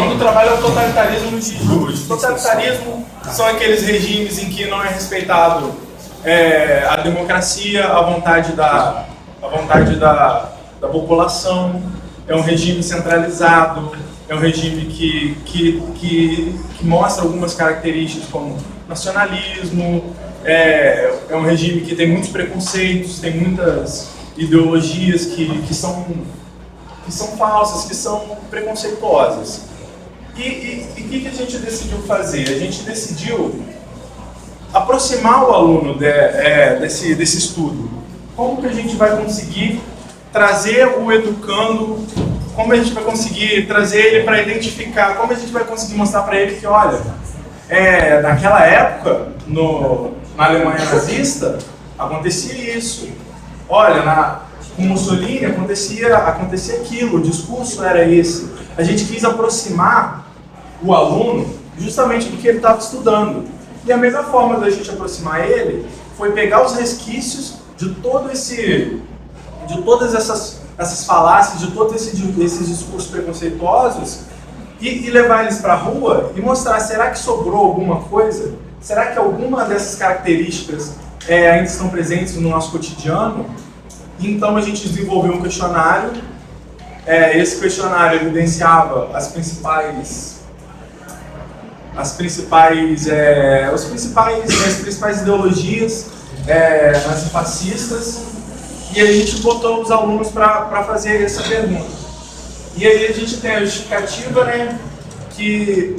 nome do trabalho é o totalitarismo nos dias de hoje. Totalitarismo são aqueles regimes em que não é respeitado a democracia, a vontade da população, é um regime centralizado, é um regime que mostra algumas características como nacionalismo, é um regime que tem muitos preconceitos, tem muitas ideologias que são falsas, que são preconceituosas. E o que a gente decidiu fazer? A gente decidiu aproximar o aluno desse estudo. Como que a gente vai conseguir trazer o educando, como a gente vai conseguir trazer ele para identificar, como a gente vai conseguir mostrar para ele que, olha, naquela época, na Alemanha nazista, acontecia isso. Olha, com Mussolini acontecia aquilo, o discurso era esse. A gente quis aproximar o aluno justamente do que ele estava estudando. E a melhor forma da gente aproximar ele foi pegar os resquícios de todas essas falácias, de todos esses discursos preconceituosos e levar eles para a rua e mostrar, será que sobrou alguma coisa? Será que alguma dessas características ainda estão presentes no nosso cotidiano? Então a gente desenvolveu um questionário. Esse questionário evidenciava as principais ideologias nazifascistas, e aí a gente botou os alunos para fazer essa pergunta. E aí a gente tem a justificativa, que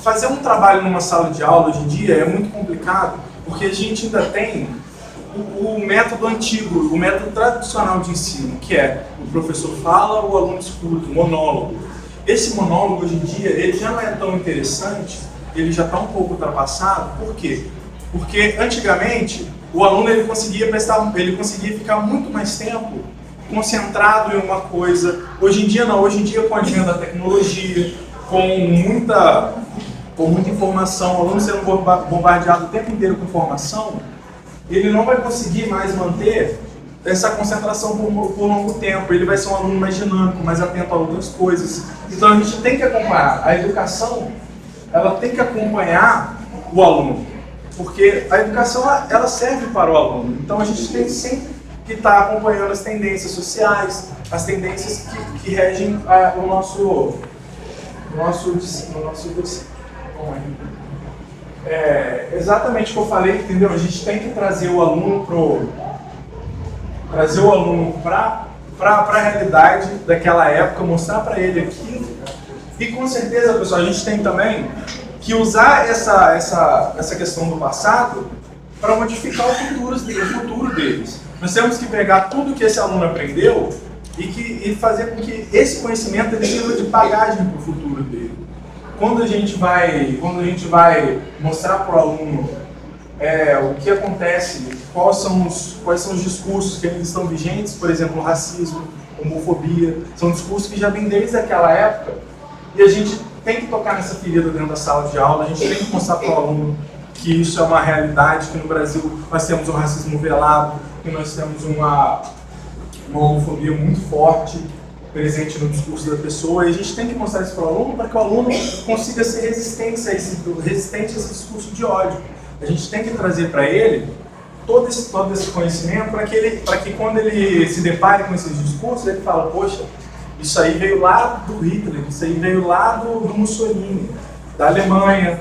fazer um trabalho numa sala de aula hoje em dia é muito complicado, porque a gente ainda tem o método antigo, o método tradicional de ensino, que é o professor fala, o aluno escuta, o monólogo. Esse monólogo hoje em dia ele já não é tão interessante, ele já está um pouco ultrapassado. Por quê? Porque antigamente o aluno ele conseguia ficar muito mais tempo concentrado em uma coisa. Hoje em dia não, hoje em dia com a advento da tecnologia, com muita informação, o aluno sendo bombardeado o tempo inteiro com informação, ele não vai conseguir mais manter essa concentração por longo tempo. Ele vai ser um aluno mais dinâmico, mais atento a outras coisas. Então a gente tem que acompanhar. A educação, ela tem que acompanhar o aluno, porque a educação ela serve para o aluno. Então a gente tem sempre que estar acompanhando as tendências sociais, as tendências que regem o nosso exatamente o que eu falei, entendeu? A gente tem que trazer o aluno para a realidade daquela época, mostrar para ele aquilo. E com certeza, pessoal, a gente tem também que usar essa questão do passado para modificar o futuro deles. Nós temos que pegar tudo que esse aluno aprendeu e fazer com que esse conhecimento ele sirva de bagagem para o futuro dele. Quando a gente vai mostrar para o aluno o que acontece, quais são os discursos que ainda estão vigentes, por exemplo, o racismo, homofobia, são discursos que já vêm desde aquela época, e a gente tem que tocar nessa ferida dentro da sala de aula, a gente tem que mostrar para o aluno que isso é uma realidade, que no Brasil nós temos um racismo velado, que nós temos uma homofobia muito forte, presente no discurso da pessoa, e a gente tem que mostrar isso para o aluno para que o aluno consiga ser resistente a esse discurso de ódio. A gente tem que trazer para ele todo esse conhecimento para que quando ele se depare com esses discursos, ele fala, poxa, isso aí veio lá do Hitler, isso aí veio lá do Mussolini, da Alemanha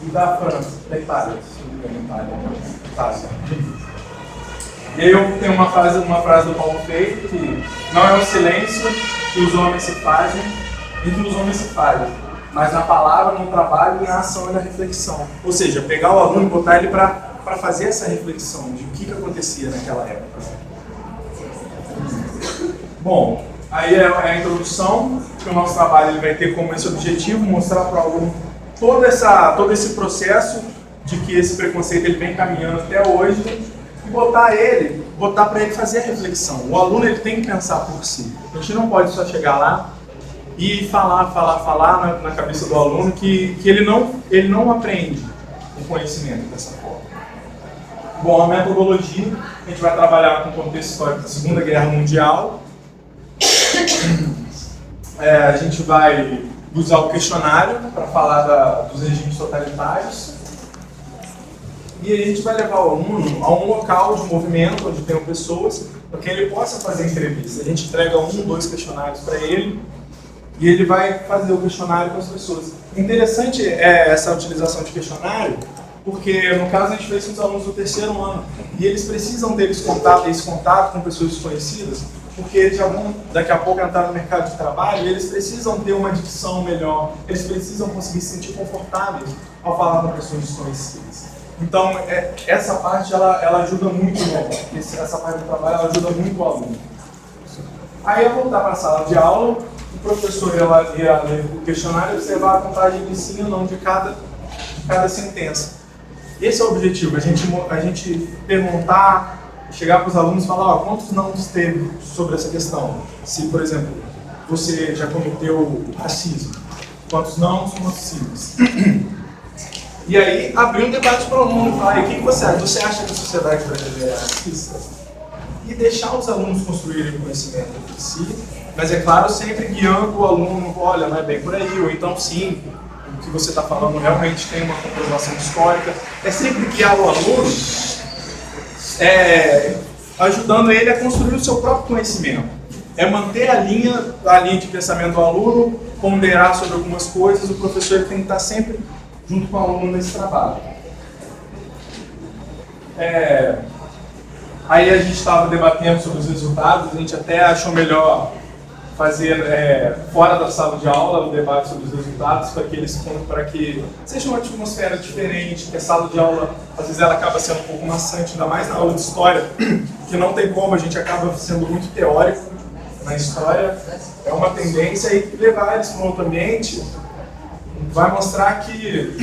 e da França, da Itália. E aí eu tenho uma frase do Paulo Freire, que não é o silêncio que os homens se fazem, mas na palavra, no trabalho, na ação e na reflexão. Ou seja, pegar o aluno e botar ele para fazer essa reflexão de o que acontecia naquela época. Bom, aí é a introdução, que o nosso trabalho ele vai ter como esse objetivo, mostrar para o aluno todo esse processo de que esse preconceito ele vem caminhando até hoje, e botar para ele fazer a reflexão. O aluno ele tem que pensar por si. A gente não pode só chegar lá e falar na cabeça do aluno que ele não aprende o conhecimento dessa forma. Bom, a metodologia, a gente vai trabalhar com o contexto histórico da Segunda Guerra Mundial. A gente vai usar o questionário para falar dos regimes totalitários. E a gente vai levar o aluno a um local de movimento onde tenham pessoas para que ele possa fazer entrevista. A gente entrega 1, 2 questionários para ele e ele vai fazer o questionário com as pessoas. Interessante é essa utilização de questionário, porque no caso a gente fez com os alunos do 3º ano e eles precisam ter esse contato com pessoas desconhecidas, porque eles já vão daqui a pouco entrar no mercado de trabalho e eles precisam ter uma dicção melhor, eles precisam conseguir se sentir confortáveis ao falar com pessoas desconhecidas. Então, essa parte ela ajuda muito, essa parte do trabalho ela ajuda muito o aluno. Aí, ao voltar para a sala de aula, o professor ia ler o questionário e observar a contagem de sim ou não de cada sentença. Esse é o objetivo, a gente perguntar, chegar para os alunos e falar, quantos não teve sobre essa questão? Se, por exemplo, você já cometeu racismo, quantos não, quantos sim? E aí, abrir um debate para o aluno e falar, o que você acha? Você acha que a sociedade brasileira é racista? E deixar os alunos construírem o conhecimento de si, mas é claro, sempre guiando o aluno, olha, não é bem por aí, ou então sim, o que você está falando realmente tem uma comprovação histórica. É sempre guiar o aluno, ajudando ele a construir o seu próprio conhecimento. É manter a linha de pensamento do aluno, ponderar sobre algumas coisas, o professor tem que estar sempre junto com o aluno nesse trabalho. Aí a gente estava debatendo sobre os resultados, a gente até achou melhor fazer fora da sala de aula o debate sobre os resultados para que seja uma atmosfera diferente, que a sala de aula, às vezes ela acaba sendo um pouco maçante, ainda mais na aula de história, que não tem como, a gente acaba sendo muito teórico na história, é uma tendência, e levar eles para um outro ambiente vai mostrar que ele...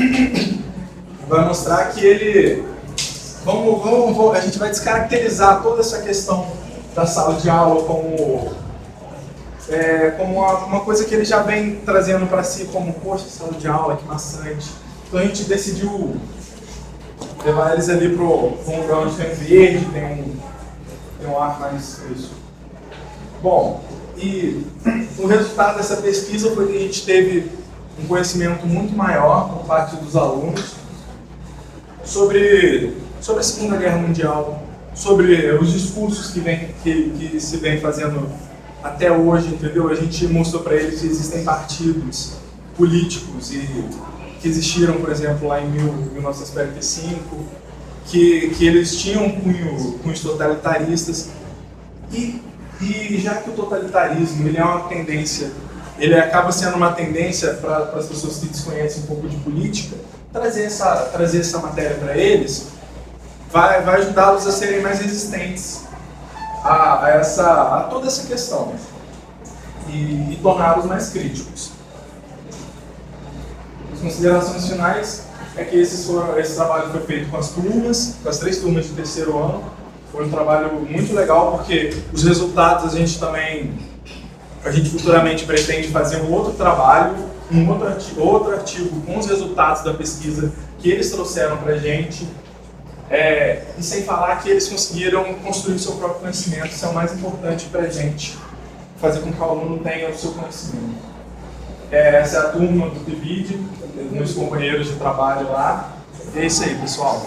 a gente vai descaracterizar toda essa questão da sala de aula como uma coisa que ele já vem trazendo para si, como, poxa, sala de aula, que maçante. Então a gente decidiu levar eles ali para um lugar onde tem verde, tem um ar mais isso. Bom, e o resultado dessa pesquisa foi que a gente teve um conhecimento muito maior por parte dos alunos sobre a Segunda Guerra Mundial, sobre os discursos que se vem fazendo até hoje, entendeu? A gente mostrou para eles que existem partidos políticos que existiram, por exemplo, lá em 1945, que eles tinham cunhos totalitaristas, e já que o totalitarismo ele é uma tendência, ele acaba sendo uma tendência para as pessoas que desconhecem um pouco de política, trazer essa matéria para eles vai ajudá-los a serem mais resistentes a toda essa questão e torná-los mais críticos. As considerações finais é que esse trabalho foi feito com as 3 turmas de 3º ano. Foi um trabalho muito legal, porque os resultados a gente futuramente pretende fazer um outro trabalho, outro artigo com os resultados da pesquisa que eles trouxeram para a gente. E sem falar que eles conseguiram construir o seu próprio conhecimento, isso é o mais importante para a gente, fazer com que o aluno tenha o seu conhecimento. Essa é a turma do TVID, meus companheiros de trabalho lá. É isso aí, pessoal.